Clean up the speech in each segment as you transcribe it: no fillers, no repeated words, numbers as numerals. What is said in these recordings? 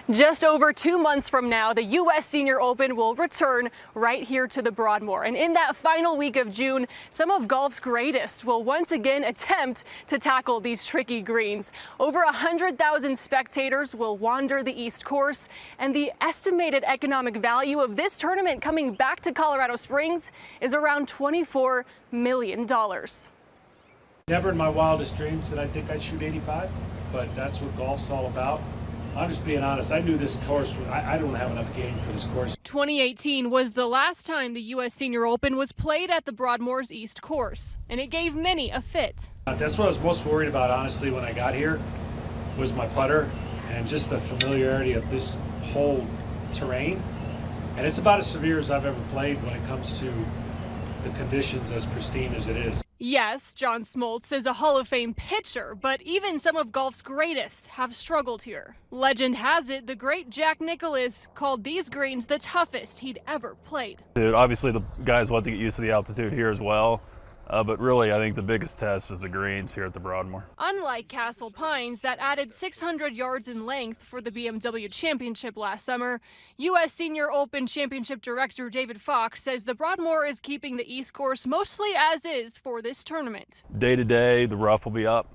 Just over 2 months from now, the U.S. Senior Open will return right here to the Broadmoor. And in that final week of June, some of golf's greatest will once again attempt to tackle these tricky greens. Over 100,000 spectators will wander the East Course, and the estimated economic value of this tournament coming back to Colorado Springs is around $24 million. Never in my wildest dreams did I think I'd shoot 85, but that's what golf's all about. I'm just being honest. I knew this course, I don't have enough game for this course. 2018 was the last time the U.S. Senior Open was played at the Broadmoor's East Course, and it gave many a fit. That's what I was most worried about, honestly, when I got here, was my putter and just the familiarity of this whole terrain. And it's about as severe as I've ever played when it comes to the conditions as pristine as it is. Yes, John Smoltz is a Hall of Fame pitcher, but even some of golf's greatest have struggled here. Legend has it the great Jack Nicklaus called these greens the toughest he'd ever played. Dude, obviously the guys want to get used to the altitude here as well, but really I think the biggest test is the greens here at the Broadmoor. Unlike Castle Pines, that added 600 yards in length for the BMW Championship last summer, U.S. Senior Open Championship Director David Fox says the Broadmoor is keeping the East Course mostly as is for this tournament. Day to day, the rough will be up,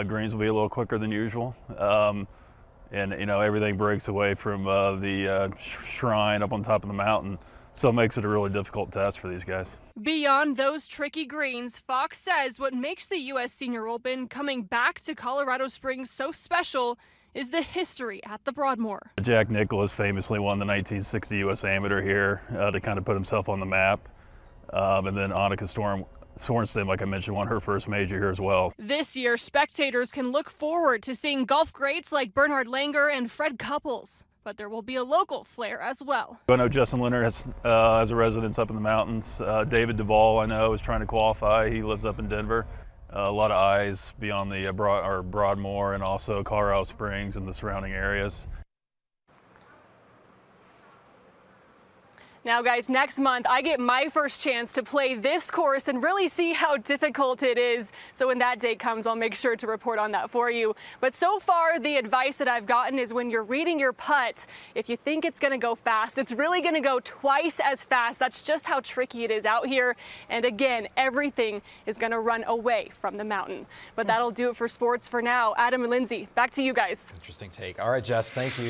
greens will be a little quicker than usual, and you know, everything breaks away from the shrine up on top of the mountain. So it makes it a really difficult test for these guys. Beyond those tricky greens, Fox says what makes the U.S. Senior Open coming back to Colorado Springs so special is the history at the Broadmoor. Jack Nicklaus famously won the 1960 U.S. Amateur here to kind of put himself on the map. And then Annika Sorensen, like I mentioned, won her first major here as well. This year, spectators can look forward to seeing golf greats like Bernhard Langer and Fred Couples. But there will be a local flair as well. I know Justin Leonard has a residence up in the mountains. David Duvall, I know, is trying to qualify. He lives up in Denver. A lot of eyes beyond the Broadmoor and also Colorado Springs and the surrounding areas. Now guys, next month I get my first chance to play this course and really see how difficult it is. So when that day comes, I'll make sure to report on that for you. But so far, the advice that I've gotten is when you're reading your putt, if you think it's gonna go fast, it's really gonna go twice as fast. That's just how tricky it is out here. And again, everything is gonna run away from the mountain. But that'll do it for sports for now. Adam and Lindsay, back to you guys. Interesting take. All right, Jess, thank you.